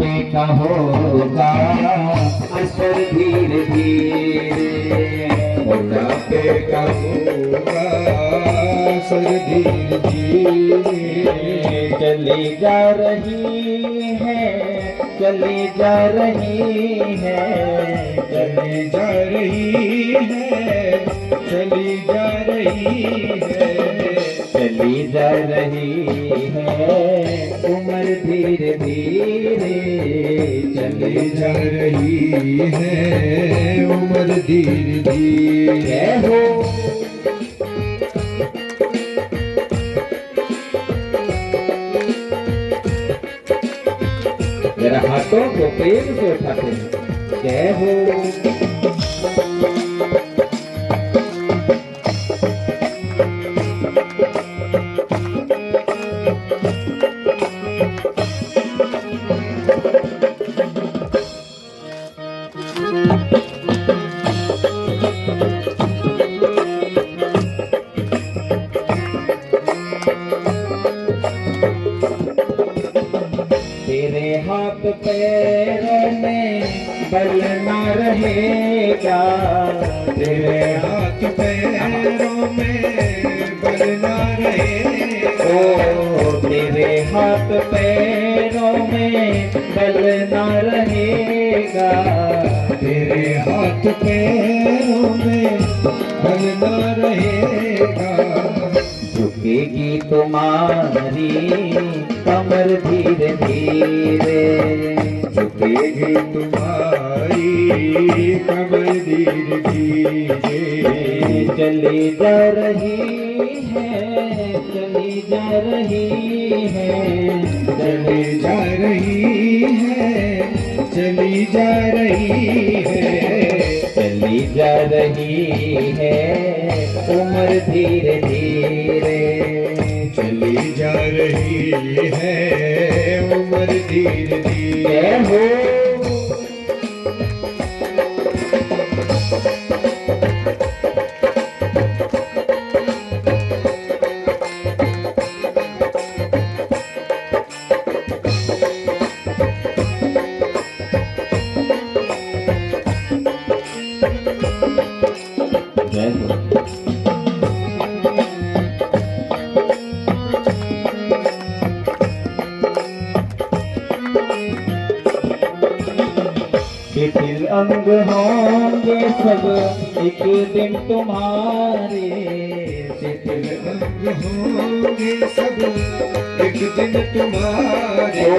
पे का होगा असर धीरे धीरे, बुढ़ापे का होगा असर धीरे धीरे। चली जा रही है, चली जा रही है, चली जा रही है, चली जा रही है, चली जा रही है उम्र धीरे धीरे, चली जा रही है उम्र धीरे धीरे। हो जरा हाथों को प्रेम से उठाते हैं, जय हो। तेरे हाथ पैरों में बल ना रहेगा, तेरे हाथ पैरों में बल ना रहेगा, ओ तेरे हाथ पैरों में बल ना रहेगा, तेरे हाथ पैरों में बल ना रहेगा। झुकेगी तुम्हारी कमर धीरे धीरे, झुकेगी तुम्हारी कमर धीरे धीरे। चली जा रही है, चली जा रही है, चली जा रही है, चली जा रही है, चली जा रही है उम्र धीरे धीरे, चली जा रही है उम्र धीरे धीरे। जय हो। जय हो। शिथिल अंग होंगे सब एक दिन तुम्हारे, शिथिल अंग होंगे सब एक दिन तुम्हारे, ओ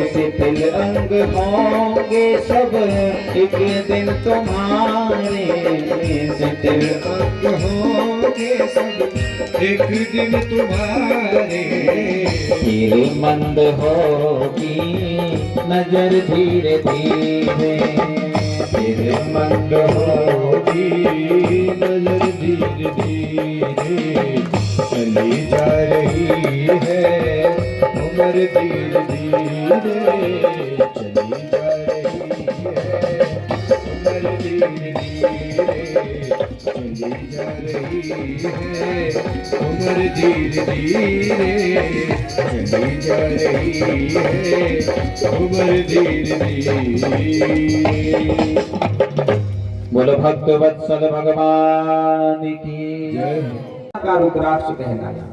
शिथिल अंग होंगे सब एक दिन तुम्हारे, शिथिल अंग होंगे सब एक दिन तुम्हारे। तेरे मंद होगी नजर धीरे धीरे, तेरे मंद होगी नजर धीरे धीरे। चली जा रही है उम्र धीरे धीरे, चली जा रही है उम्र धीरे धीरे, चली जा रही है उम्र धीरे धीरे, चली जा रही है उम्र धीरे धीरे। बोलो भक्त वत्सल भगवान की जय। का रुद्राक्ष कहलाया।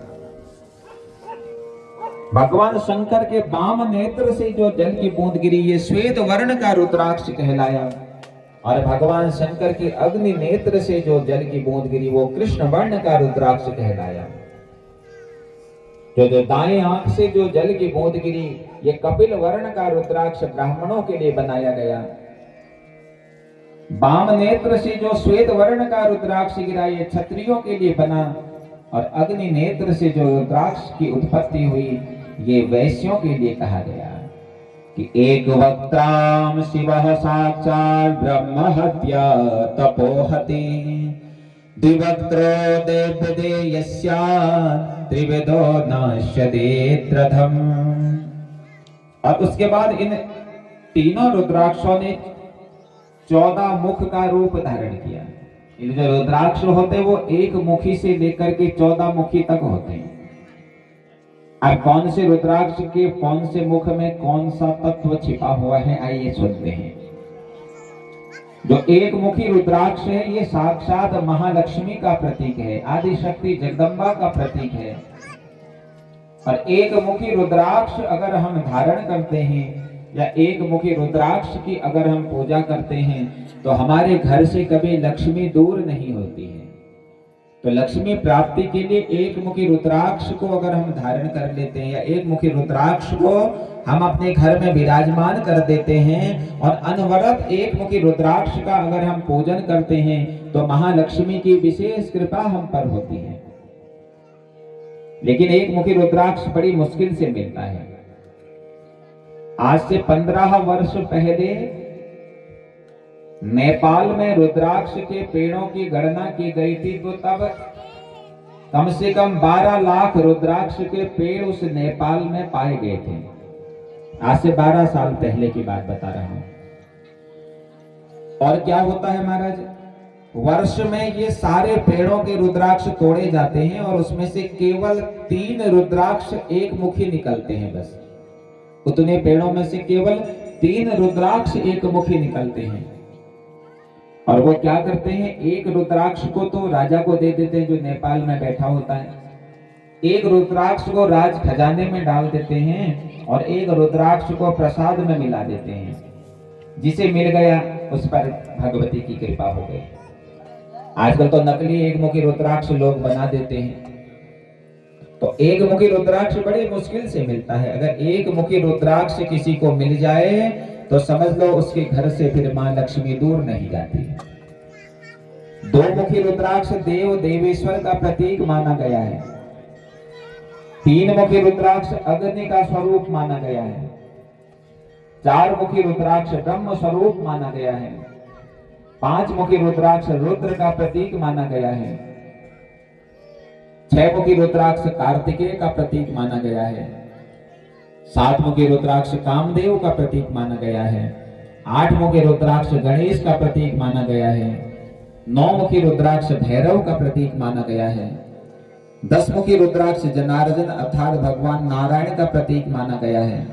भगवान शंकर के वाम नेत्र से जो जल की बूंद गिरी ये श्वेत वर्ण का रुद्राक्ष कहलाया, और भगवान शंकर के अग्नि नेत्र से जो जल की बूंद गिरी वो कृष्ण वर्ण का रुद्राक्ष कहलाया। जो दाएं आंख से जो जल की बूंद गिरी ये कपिल वर्ण का रुद्राक्ष ब्राह्मणों के लिए बनाया गया। वाम नेत्र से जो श्वेत वर्ण का रुद्राक्ष गिरा ये क्षत्रियों के लिए बना, और अग्नि नेत्र से जो रुद्राक्ष की उत्पत्ति हुई ये वैश्यों के लिए कहा गया कि एक वक्त्राम शिवः साक्षात् ब्रह्म हत्या तपोहति, द्विवक्त्रो देवदेयस्या त्रिविदो नाश्यते त्रधम्। और उसके बाद इन तीनों रुद्राक्षों ने 14 मुख का रूप धारण किया। इन जो रुद्राक्ष होते वो एक मुखी से लेकर के 14 मुखी तक होते हैं। अब कौन से रुद्राक्ष के कौन से मुख में कौन सा तत्व छिपा हुआ है, आइए सुनते हैं। जो एक मुखी रुद्राक्ष है ये साक्षात महालक्ष्मी का प्रतीक है, आदि शक्ति जगदम्बा का प्रतीक है। और एक मुखी रुद्राक्ष अगर हम धारण करते हैं या एक मुखी रुद्राक्ष की अगर हम पूजा करते हैं तो हमारे घर से कभी लक्ष्मी दूर नहीं होती है। तो लक्ष्मी प्राप्ति के लिए एक मुखी रुद्राक्ष को अगर हम धारण कर लेते हैं या एक मुखी रुद्राक्ष को हम अपने घर में विराजमान कर देते हैं और अनवरत एक मुखी रुद्राक्ष का अगर हम पूजन करते हैं तो महालक्ष्मी की विशेष कृपा हम पर होती है। लेकिन एक मुखी रुद्राक्ष बड़ी मुश्किल से मिलता है। आज से 15 वर्ष पहले नेपाल में रुद्राक्ष के पेड़ों की गणना की गई थी तो तब कम से कम 12 लाख रुद्राक्ष के पेड़ उस नेपाल में पाए गए थे। आज से 12 साल पहले की बात बता रहा हूं। और क्या होता है महाराज, वर्ष में ये सारे पेड़ों के रुद्राक्ष तोड़े जाते हैं और उसमें से केवल 3 रुद्राक्ष एक मुखी निकलते हैं। बस उतने पेड़ों में से केवल 3 रुद्राक्ष एक मुखी निकलते हैं। और वो क्या करते हैं, एक रुद्राक्ष को तो राजा को दे देते हैं जो नेपाल में बैठा होता है, एक रुद्राक्ष को राज खजाने में डाल देते हैं और एक रुद्राक्ष को प्रसाद में मिला देते हैं। जिसे मिल गया उस पर भगवती की कृपा हो गई। आजकल तो नकली एक मुखी रुद्राक्ष लोग बना देते हैं। तो एक मुखी रुद्राक्ष बड़ी मुश्किल से मिलता है। अगर एक मुखी रुद्राक्ष किसी को मिल जाए तो समझ लो उसके घर से फिर मां लक्ष्मी दूर नहीं जाती। 2 मुखी रुद्राक्ष देव देवेश्वर का प्रतीक माना गया है। 3 मुखी रुद्राक्ष अग्नि का स्वरूप माना गया है। 4 मुखी रुद्राक्ष ब्रह्म स्वरूप माना गया है। 5 मुखी रुद्राक्ष रुद्र का प्रतीक माना गया है। 6 मुखी रुद्राक्ष कार्तिकेय का प्रतीक माना गया है। 7 मुखी रुद्राक्ष कामदेव का प्रतीक माना गया है। 8 मुखी रुद्राक्ष गणेश का प्रतीक माना गया है। 9 मुखी रुद्राक्ष भैरव का प्रतीक माना गया है। 10 मुखी रुद्राक्ष जनार्दन अर्थात भगवान नारायण का प्रतीक माना गया है।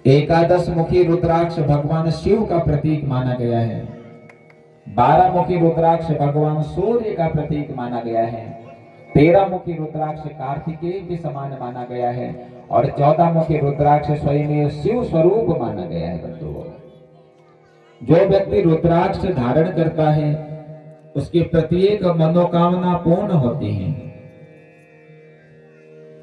11 मुखी रुद्राक्ष भगवान शिव का प्रतीक माना गया है। 12 मुखी रुद्राक्ष भगवान सूर्य का प्रतीक माना गया है। 13 मुखी रुद्राक्ष कार्तिकेय के समान माना गया है और 14 मुखी रुद्राक्ष स्वयं शिव स्वरूप माना गया है। बंधुओं, जो व्यक्ति रुद्राक्ष धारण करता है उसकी प्रत्येक मनोकामना पूर्ण होती है।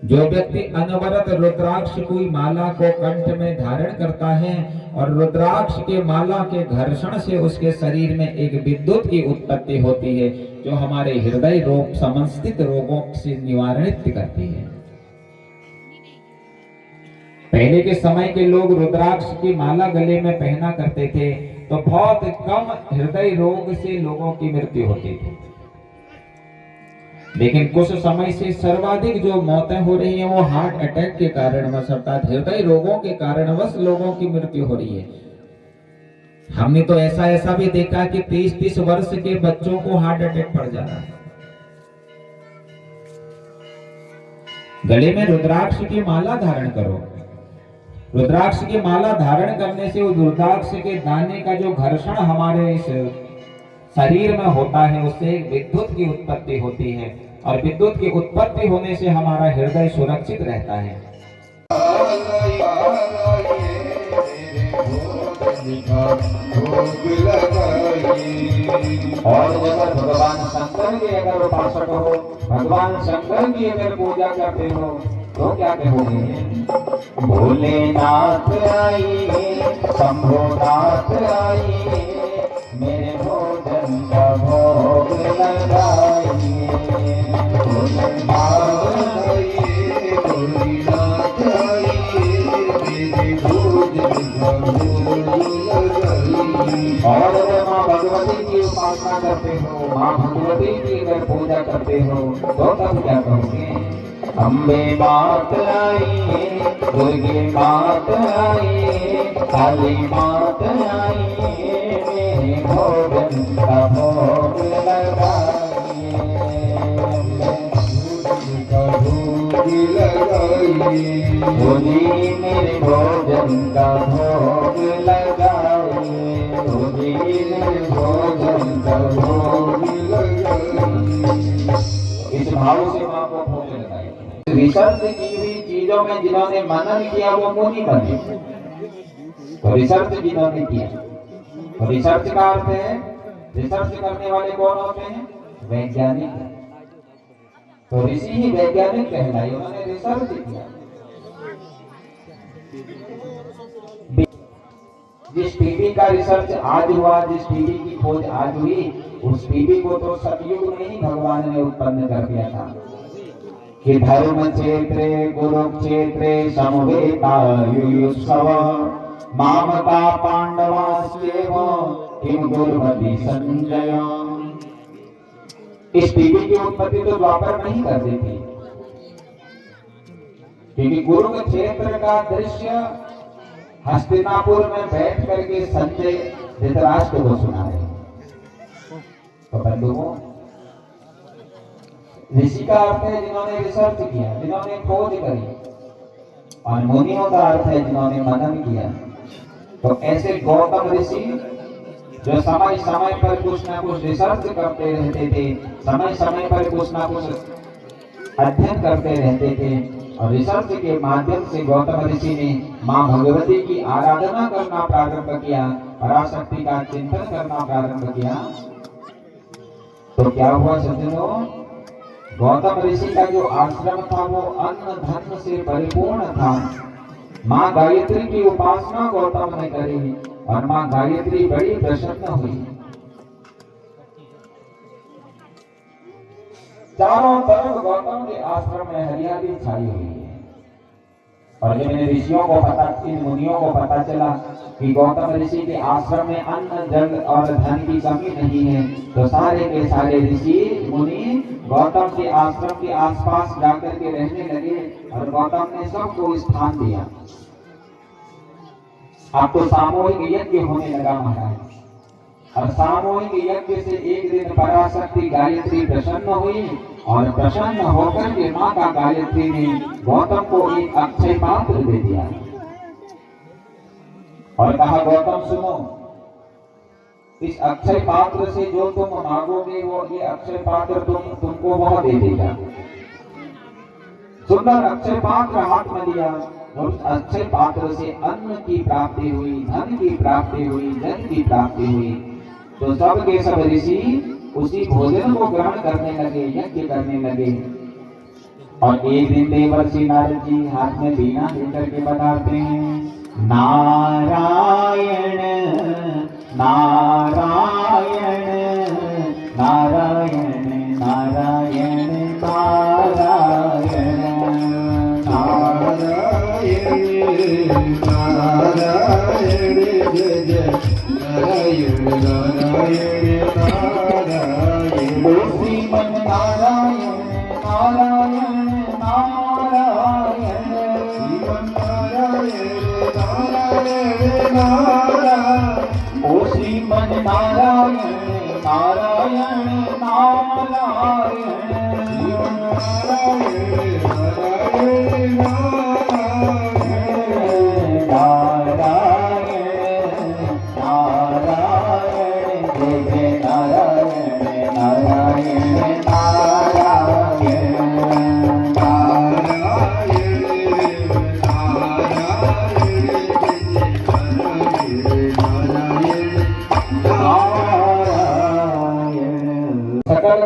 जो व्यक्ति अनवरत रुद्राक्ष की माला को कंठ में धारण करता है और रुद्राक्ष के माला के घर्षण से उसके शरीर में एक विद्युत की उत्पत्ति होती है जो हमारे हृदय रोग संबंधित रोगों से निवारित करती है। पहले के समय के लोग रुद्राक्ष की माला गले में पहना करते थे तो बहुत कम हृदय रोग से लोगों की मृत्यु होती थी। लेकिन कुछ समय से सर्वाधिक जो मौतें हो रही हैं वो हार्ट अटैक के कारणवश अर्थात हृदय रोगों के कारणवश लोगों की मृत्यु हो रही है। हमने तो ऐसा भी देखा कि 30-30 वर्ष के बच्चों को हार्ट अटैक पड़ जा रहा है। गले में रुद्राक्ष की माला धारण करो। रुद्राक्ष की माला धारण करने से उस रुद्राक्ष के दाने का जो घर्षण हमारे इस शरीर में होता है उससे विद्युत की उत्पत्ति होती है और विद्युत की उत्पत्ति होने से हमारा हृदय सुरक्षित रहता है। और अगर भगवान शंकर के अगर उपासक हो, भगवान शंकर की अगर पूजा करते हो तो क्या कहोगे? भोलेनाथ आइए, शंभोनाथ आइए, मेरे भोजन का भोग लगाइए। भोलेनाथ आइए, भोलेनाथ आइए, मेरे भोजन का भोग लगाइए। और अगर माँ भगवती की उपासना करते हो, माँ भगवती की अगर पूजा करते हो तो तब क्या कहोगे? अम्बे मात आइए, दुर्गे मात आइए, काली मात आइए, मेरे भोजन का भोग लगाइए। भोजन का भोग लगाइए। हो जी मेरे भोजन का भोग लगाइए, हो जी मेरे भोजन का भोग लगाइए। इस भाव से मां को भोग लगाइए। रिसर्च की हुई चीजों में जिन्होंने मनन किया वो मुनि बने। तो रिसर्च जिन्होंने किया, तो रिसर्च का अर्थ है, रिसर्च करने वाले कौन होते हैं? वैज्ञानिक। तो ऋषि ही वैज्ञानिक कहलाए, उन्होंने रिसर्च किया। जिस टीबी का रिसर्च आज हुआ, जिस टीबी की खोज आज हुई, उस टीबी को तो सतयुग में ही भगवान ने उत्पन्न कर दिया था कि धर्म क्षेत्रे कुरुक्षेत्रे समवेतायुयुत्सव मामका पांडवास्तेव किम कुर्वति संजय। इस टीबी की उत्पत्ति तो द्वापर नहीं कर दी थी, क्योंकि कुरुक्षेत्र का दृश्य हस्तिनापुर में बैठ करके संजय धृतराष्ट्र को सुना रहे। तो बंधुओं, ऋषि का अर्थ है जिन्होंने रिसर्च किया, जिन्होंने खोज करी, और मुनियों का अर्थ है जिन्होंने मनन किया। तो ऐसे गौतम ऋषि जो समय समय पर कुछ ना कुछ रिसर्च करते रहते थे, समय समय पर कुछ ना कुछ अध्ययन करते रहते थे, और रिसर्च के माध्यम से गौतम ऋषि ने मां भगवती की आराधना करना प्रारंभ किया, पराशक्ति का चिंतन करना प्रारंभ किया। तो क्या हुआ सज्जनों, गौतम ऋषि का जो आश्रम था वो अन्न धन से परिपूर्ण था। मां गायत्री की उपासना गौतम ने करी और मां गायत्री बड़ी प्रसन्न हुई। चारों तरफ गौतम के आश्रम में हरियाली छाई हुई है। और जब इन ऋषियों को पता, इन मुनियों को पता चला कि गौतम ऋषि के आश्रम में अन्न जल और धन की कमी नहीं है, तो सारे के सारे ऋषि मुनि गौतम के आश्रम के आसपास जाकर के रहने लगे, और गौतम ने सबको स्थान दिया। अब तो सामूहिक यज्ञ होने लगा महाराज, और सामूहिक यज्ञ से एक दिन पराशक्ति गायत्री प्रसन्न हुई, और प्रसन्न होकर के माता गायत्री ने गौतम को एक अक्षय पात्र दे दिया और कहा, गौतम सुनो, इस अक्षय पात्र से जो तुम मांगोगे वो ये अक्षय पात्र तुमको वह दे देगा। सुंदर अक्षय पात्र हाथ में लिया, और उस अक्षय पात्र से अन्न की प्राप्ति हुई, धन की प्राप्ति हुई, जल की प्राप्ति हुई। तो सब के सब ऋषि उसी भोजन को ग्रहण करने लगे, यज्ञ करने लगे। और एक दिन देवर्षि नारद जी हाथ में वीणा लेकर के बताते हैं, नारायण नारायण नारायण नारायण नारायण नारायण जय जय नारायण नारायण नारायण श्रीमन नारायण नारायण नारायण श्रीमन नारायण नारायण नारायण ओ श्रीमन नारायण नारायण नारायण श्रीमन नारायण नारायण नारायण सकल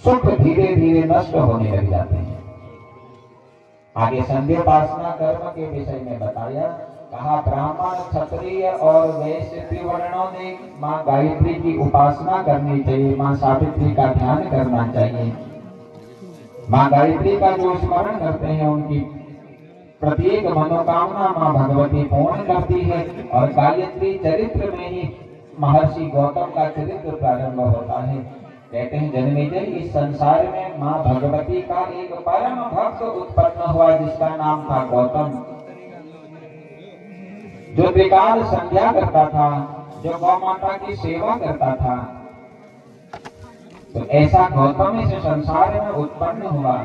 सुख धीरे धीरे नष्ट होने लग जाते हैं। आगे संध्योपासना कर्म के विषय में बताया, कहा ब्राह्मण क्षत्रिय और वैश्य त्रिवर्णों ने मां गायत्री की उपासना करनी चाहिए, मां सावित्री का ध्यान करना चाहिए। मां गायत्री का जो स्मरण करते हैं उनकी प्रत्येक मनोकामना मां भगवती पूर्ण करती है। और गायत्री चरित्र में ही महर्षि गौतम का चरित्र प्रारंभ होता है। कहते हैं, जन्मेजय इस संसार में मां भगवती का एक परम भक्त उत्पन्न हुआ जिसका नाम था गौतम, जो त्रिकाल संध्या करता था, जो गौ माता की सेवा करता था। तो ऐसा गौतम इस संसार में उत्पन्न हुआ।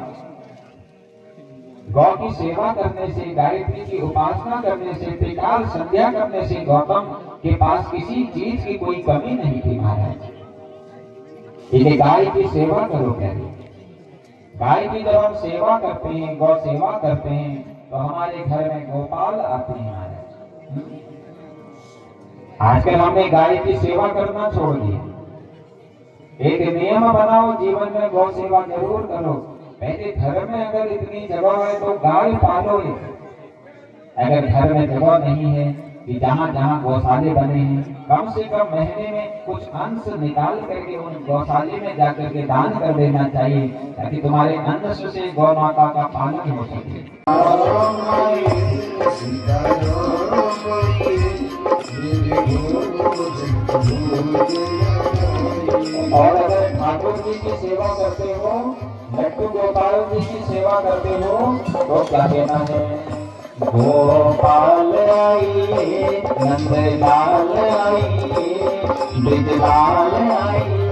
गौ की सेवा करने से, गायत्री की उपासना करने से, त्रिकाल संध्या करने से गौतम के पास किसी चीज की कोई कमी नहीं थी महाराज। इसलिए गाय की सेवा करो कहते। गाय की जब हम सेवा करते हैं, गौ सेवा करते हैं, तो हमारे घर में गोपाल आते हैं महाराज। आजकल हमने गाय की सेवा करना छोड़ दिया। एक नियम बनाओ जीवन में, गौ सेवा जरूर करो। पहले घर में अगर इतनी जगह है तो गाय पालो। अगर घर में जगह नहीं है कि जहाँ जहाँ गौशाले बने हैं, कम से कम महीने में कुछ अंश निकाल करके उन गौशाले में जाकर के दान कर देना चाहिए, ताकि तुम्हारे अंश से गौ माता का पालन हो सके। और अगर ठाकुर जी की सेवा करते हो, लट्टू गोपाल जी की सेवा करते हो, तो क्या कहना है? गोपाल आइए, नंदलाल आइए, ब्रजलाल आइए।